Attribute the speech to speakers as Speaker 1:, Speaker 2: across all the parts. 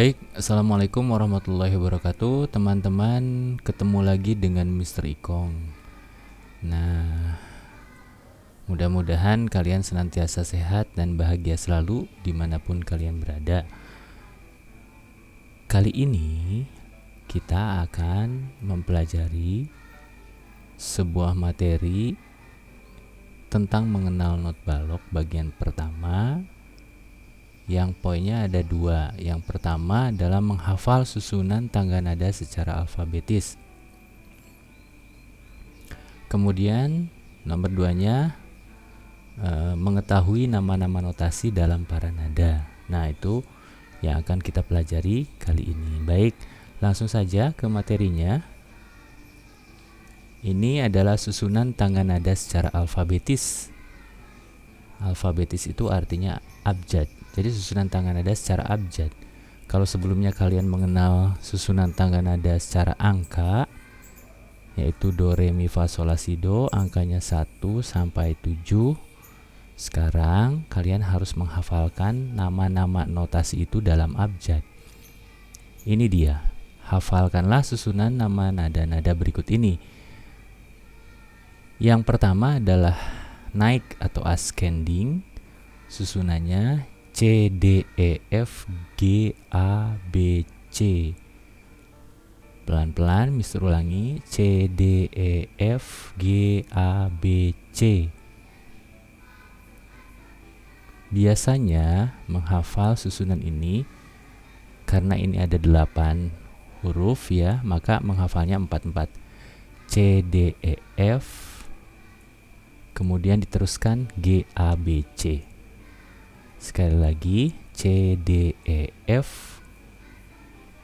Speaker 1: Baik, Assalamualaikum warahmatullahi wabarakatuh. Teman-teman, ketemu lagi dengan Mr. Ikong. Nah, mudah-mudahan kalian senantiasa sehat dan bahagia selalu dimanapun kalian berada. Kali ini kita akan mempelajari sebuah materi tentang mengenal not balok bagian pertama, yang poinnya ada dua. Yang pertama adalah menghafal susunan tangga nada secara alfabetis. Kemudian nomor duanya mengetahui nama-nama notasi dalam para nada. Nah, itu yang akan kita pelajari kali ini. Baik, langsung saja ke materinya. Ini adalah susunan tangga nada secara alfabetis. Alfabetis itu artinya abjad. Jadi susunan tangga nada secara abjad. Kalau sebelumnya kalian mengenal susunan tangga nada secara angka, yaitu do, re, mi, fa, sol, la, si, do, angkanya 1 sampai 7. Sekarang kalian harus menghafalkan nama-nama notasi itu dalam abjad. Ini dia. Hafalkanlah susunan nama nada-nada berikut ini. Yang pertama adalah naik atau ascending. Susunannya C, D, E, F, G, A, B, C. Pelan-pelan, Mister ulangi. C, D, E, F, G, A, B, C. Biasanya menghafal susunan ini, karena ini ada 8 huruf ya, maka menghafalnya 4-4. C, D, E, F, kemudian diteruskan G, A, B, C. Sekali lagi, C, D, E, F,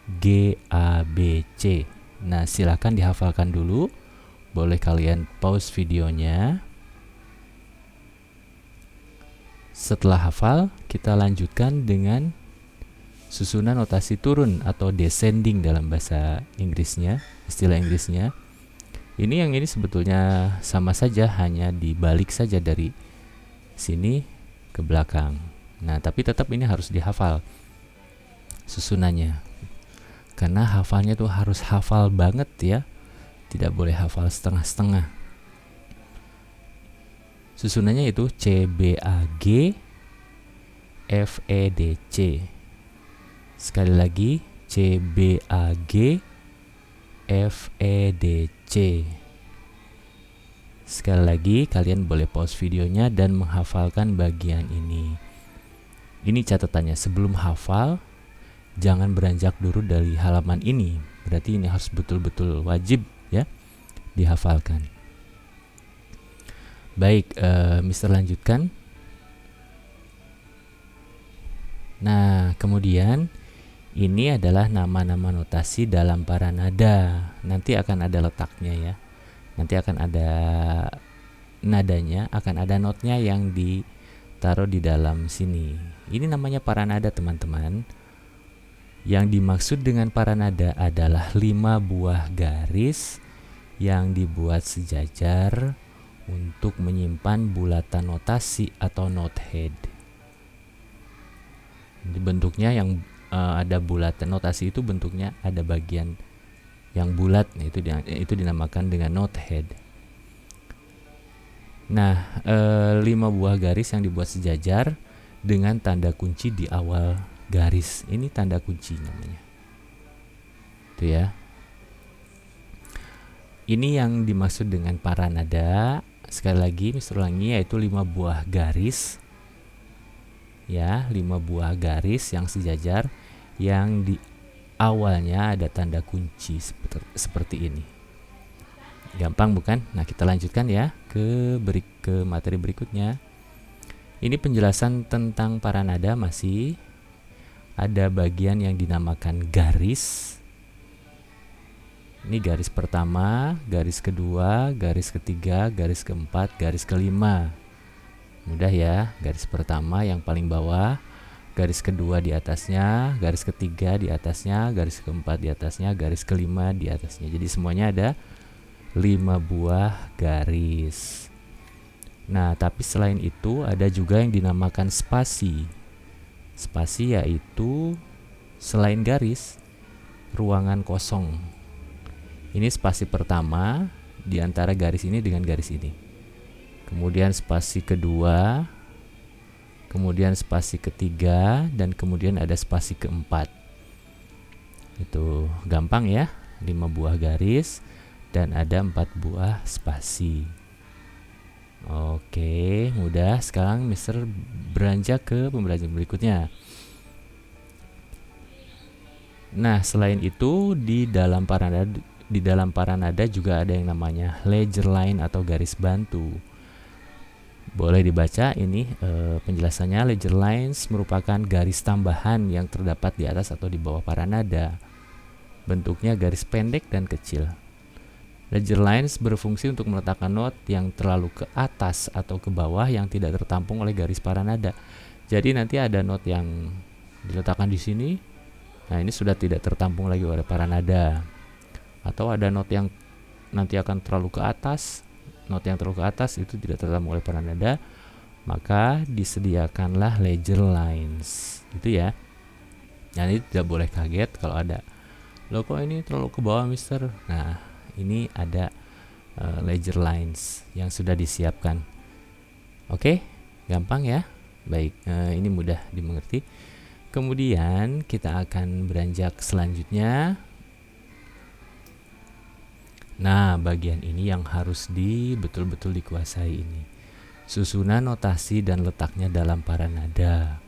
Speaker 1: G, A, B, C. Nah, silakan dihafalkan dulu. Boleh kalian pause videonya. Setelah hafal, kita lanjutkan dengan susunan notasi turun atau descending dalam bahasa Inggrisnya, istilah Inggrisnya. Ini sebetulnya sama saja, hanya dibalik saja dari sini ke belakang. Nah, tapi tetap ini harus dihafal susunannya. Karena hafalnya tuh harus hafal banget ya. Tidak boleh hafal setengah-setengah. Susunannya itu C, B, A, G, F, E, D, C. Sekali lagi, C, B, A, G, F, E, D, C. Sekali lagi, kalian boleh pause videonya dan menghafalkan bagian ini. Ini catatannya, sebelum hafal jangan beranjak dulu dari halaman ini. Berarti ini harus betul-betul wajib ya dihafalkan. Baik, Mister lanjutkan. Nah, kemudian ini adalah nama-nama notasi dalam para nada. Nanti akan ada letaknya ya. Nanti akan ada nadanya, akan ada notnya yang ditaruh di dalam sini. Ini namanya para nada, teman-teman. Yang dimaksud dengan para nada adalah 5 buah garis yang dibuat sejajar untuk menyimpan bulatan notasi atau note head. Jadi bentuknya yang ada bulatan notasi itu bentuknya ada bagian yang bulat, itu dinamakan dengan note head. Nah, 5 buah garis yang dibuat sejajar dengan tanda kunci di awal garis. Ini tanda kunci namanya. Itu ya. Ini yang dimaksud dengan para nada. Sekali lagi, Mister ulangi, yaitu 5 buah garis. Ya, 5 buah garis yang sejajar yang di awalnya ada tanda kunci seperti ini. Gampang bukan? Nah, kita lanjutkan ya ke materi berikutnya. Ini penjelasan tentang para nada, masih ada bagian yang dinamakan garis. Ini garis pertama, garis kedua, garis ketiga, garis keempat, garis kelima. Mudah ya, garis pertama yang paling bawah, garis kedua di atasnya, garis ketiga di atasnya, garis keempat di atasnya, garis kelima di atasnya. Jadi semuanya ada 5 buah garis. Nah, tapi selain itu ada juga yang dinamakan spasi. Spasi yaitu selain garis, ruangan kosong. Ini spasi pertama di antara garis ini dengan garis ini. Kemudian spasi kedua, kemudian spasi ketiga, dan kemudian ada spasi keempat. Itu gampang ya, 5 buah garis dan ada 4 buah spasi. Oke, mudah. Sekarang Mister beranjak ke pembelajaran berikutnya. Nah, selain itu di dalam Paranada juga ada yang namanya ledger line atau garis bantu. Boleh dibaca ini penjelasannya. Ledger lines merupakan garis tambahan yang terdapat di atas atau di bawah paranada. Bentuknya garis pendek dan kecil. Ledger lines berfungsi untuk meletakkan not yang terlalu ke atas atau ke bawah yang tidak tertampung oleh garis paranada. Jadi nanti ada not yang diletakkan di sini. Nah, ini sudah tidak tertampung lagi oleh paranada. Atau ada not yang nanti akan terlalu ke atas. Not yang terlalu ke atas itu tidak tertampung oleh paranada, maka disediakanlah ledger lines. Itu ya. Nah, ini tidak boleh kaget kalau ada, loh kok ini terlalu ke bawah Mister. Nah, ini ada ledger lines yang sudah disiapkan. Oke, gampang ya. Baik, ini mudah dimengerti. Kemudian kita akan beranjak selanjutnya. Nah, bagian ini yang harus betul-betul dikuasai ini. Susunan notasi dan letaknya dalam paranada.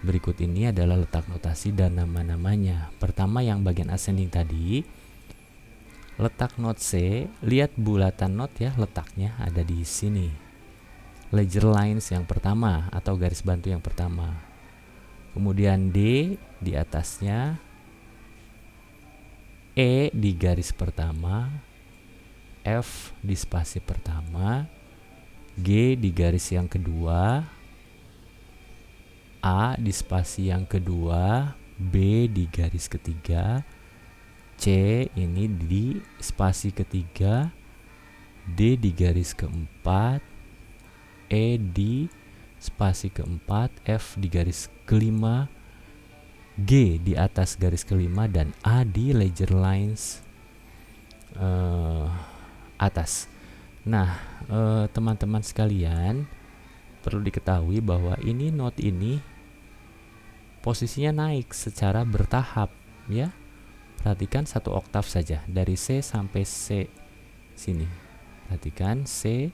Speaker 1: Berikut ini adalah letak notasi dan nama-namanya. Pertama yang bagian ascending tadi, letak not C, lihat bulatan not ya, letaknya ada di sini. Ledger lines yang pertama atau garis bantu yang pertama. Kemudian D di atasnya, E di garis pertama, F di spasi pertama, G di garis yang kedua, A di spasi yang kedua, B di garis ketiga, C ini di spasi ketiga, D di garis keempat, E di spasi keempat, F di garis kelima, G di atas garis kelima, dan A di ledger lines atas. Nah, teman-teman sekalian, perlu diketahui bahwa ini not ini posisinya naik secara bertahap ya. Perhatikan 1 oktav saja dari C sampai C sini. Perhatikan C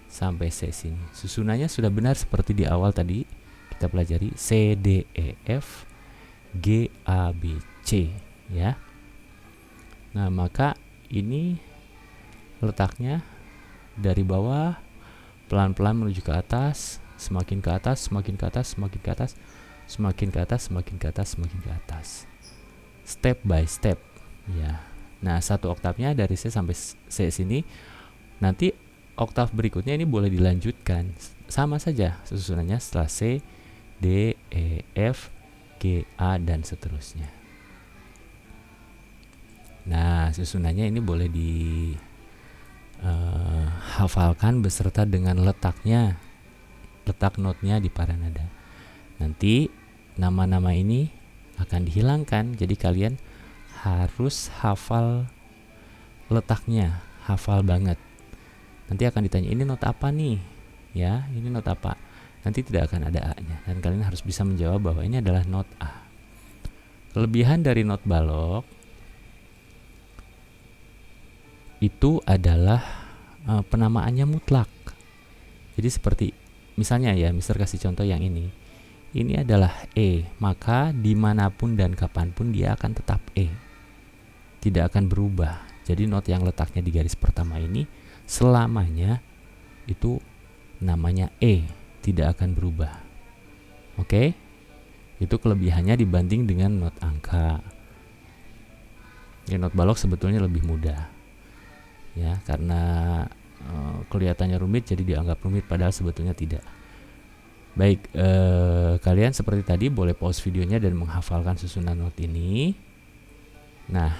Speaker 1: sampai C sini. Susunannya sudah benar seperti di awal tadi kita pelajari, C D E F G A B C ya. Nah, maka ini letaknya dari bawah pelan-pelan menuju ke atas, semakin ke atas, semakin ke atas, semakin ke atas, semakin ke atas, semakin ke atas, semakin ke atas. Step by step ya. Nah, 1 oktavnya dari C sampai C sini. Nanti oktav berikutnya ini boleh dilanjutkan. Sama saja susunannya setelah C, D, E, F, G, A dan seterusnya. Nah, susunannya ini boleh hafalkan beserta dengan letaknya, letak notnya di paranada. Nanti nama-nama ini akan dihilangkan, jadi kalian harus hafal letaknya, hafal banget. Nanti akan ditanya, ini not apa nih? Ya, ini not apa? Nanti tidak akan ada A-nya, dan kalian harus bisa menjawab bahwa ini adalah not A. Kelebihan dari not balok itu adalah penamaannya mutlak. Jadi seperti misalnya ya, Mister kasih contoh yang ini. Ini adalah E, maka dimanapun dan kapanpun dia akan tetap E, tidak akan berubah. Jadi not yang letaknya di garis pertama ini selamanya itu namanya E, tidak akan berubah. Oke, itu kelebihannya dibanding dengan not angka. Ya, not balok sebetulnya lebih mudah ya, karena kelihatannya rumit jadi dianggap rumit, padahal sebetulnya tidak. Baik, kalian seperti tadi boleh pause videonya dan menghafalkan susunan not ini. Nah,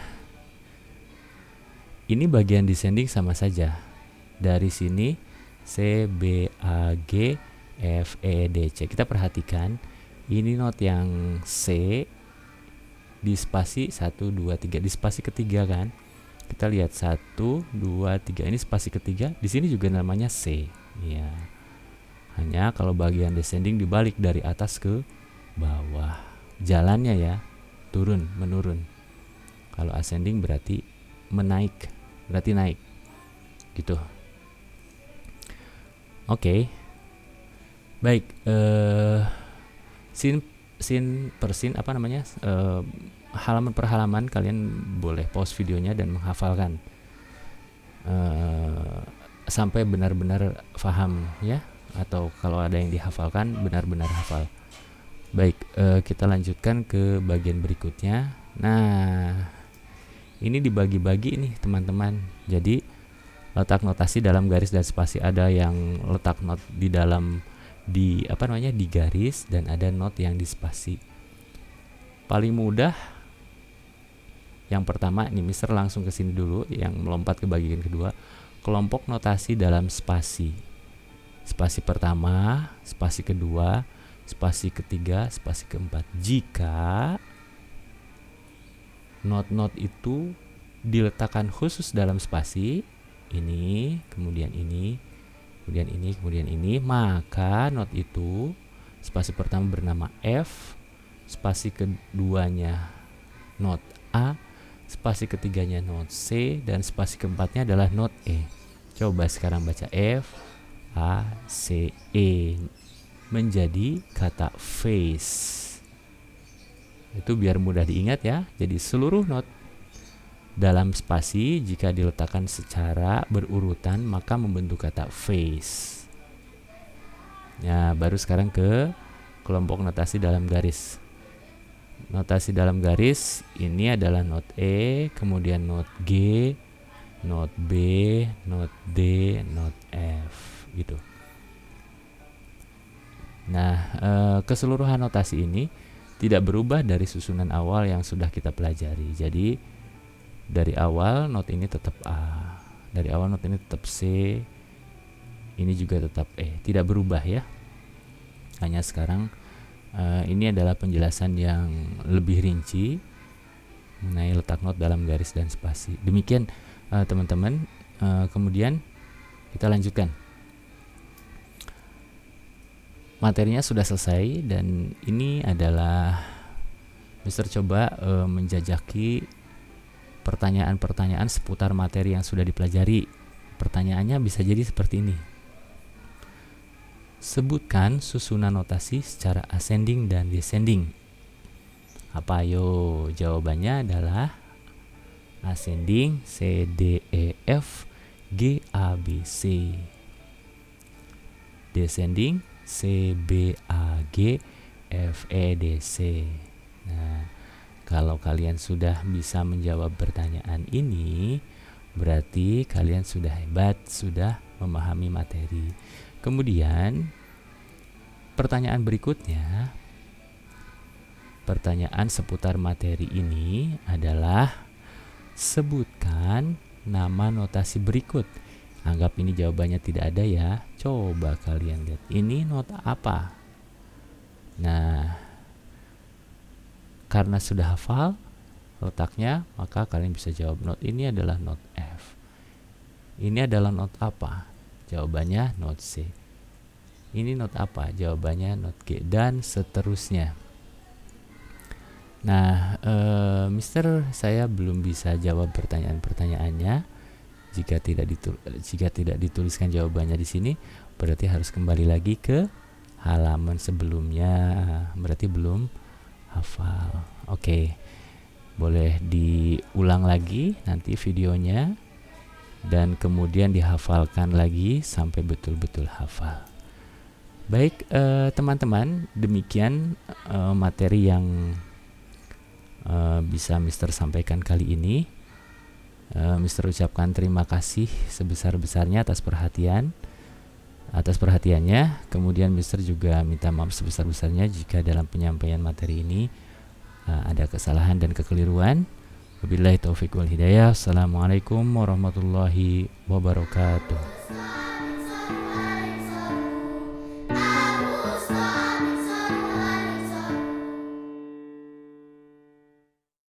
Speaker 1: ini bagian descending sama saja. Dari sini C, B, A, G, F, E, D, C. Kita perhatikan ini not yang C di spasi 1, 2, 3 di spasi ketiga kan. Kita lihat 1, 2, 3 ini spasi ketiga. Di sini juga namanya C. Ya. Hanya kalau bagian descending dibalik dari atas ke bawah. Jalannya ya, turun, menurun. Kalau ascending berarti menaik, berarti naik. Gitu. Oke. Baik, scene per scene halaman per halaman kalian boleh pause videonya dan menghafalkan sampai benar-benar paham ya, atau kalau ada yang dihafalkan benar-benar hafal. Baik, kita lanjutkan ke bagian berikutnya. Nah, ini dibagi-bagi nih teman-teman. Jadi letak notasi dalam garis dan spasi, ada yang letak not di dalam di garis, dan ada not yang di spasi. Paling mudah yang pertama nih, Mister langsung ke sini dulu, yang melompat ke bagian kedua, kelompok notasi dalam spasi. Spasi pertama, spasi kedua, spasi ketiga, spasi keempat. Jika not-not itu diletakkan khusus dalam spasi ini, kemudian ini, kemudian ini, kemudian ini, maka not itu spasi pertama bernama F, spasi keduanya not A, spasi ketiganya not C, dan spasi keempatnya adalah not E. Coba sekarang baca F, A, C, E menjadi kata face. Itu biar mudah diingat ya. Jadi seluruh not dalam spasi jika diletakkan secara berurutan maka membentuk kata face. Ya, baru sekarang ke kelompok notasi dalam garis. Notasi dalam garis ini adalah not E, kemudian not G, not B, not D, not F gitu. Nah, keseluruhan notasi ini tidak berubah dari susunan awal yang sudah kita pelajari. Jadi dari awal not ini tetap A, dari awal not ini tetap C, ini juga tetap E, tidak berubah ya. Hanya sekarang ini adalah penjelasan yang lebih rinci mengenai letak not dalam garis dan spasi. Demikian teman-teman. Kemudian kita lanjutkan. Materinya sudah selesai, dan ini adalah Mister coba menjajaki pertanyaan-pertanyaan seputar materi yang sudah dipelajari. Pertanyaannya bisa jadi seperti ini. Sebutkan susunan notasi secara ascending dan descending. Apa ayo? Jawabannya adalah ascending C, D, E, F, G, A, B, C. Descending C, B, A, G, F, E, D, C. Nah, kalau kalian sudah bisa menjawab pertanyaan ini, berarti kalian sudah hebat, sudah memahami materi. Kemudian, pertanyaan berikutnya, pertanyaan seputar materi ini adalah sebutkan nama notasi berikut. Anggap ini jawabannya tidak ada ya. Coba kalian lihat, ini not apa? Nah, karena sudah hafal letaknya, maka kalian bisa jawab not ini adalah not F. Ini adalah not apa? Jawabannya not C. Ini not apa? Jawabannya not G, dan seterusnya. Nah, Mister saya belum bisa jawab pertanyaan-pertanyaannya. Jika tidak dituliskan jawabannya di sini, berarti harus kembali lagi ke halaman sebelumnya. Berarti belum hafal. Oke. Boleh diulang lagi nanti videonya, dan kemudian dihafalkan lagi sampai betul-betul hafal. Baik, teman-teman, demikian materi yang bisa Mister sampaikan kali ini. Mister ucapkan terima kasih sebesar-besarnya atas perhatiannya. Kemudian Mister juga minta maaf sebesar-besarnya jika dalam penyampaian materi ini ada kesalahan dan kekeliruan. Wabillahi taufiq wal hidayah. Assalamualaikum warahmatullahi wabarakatuh.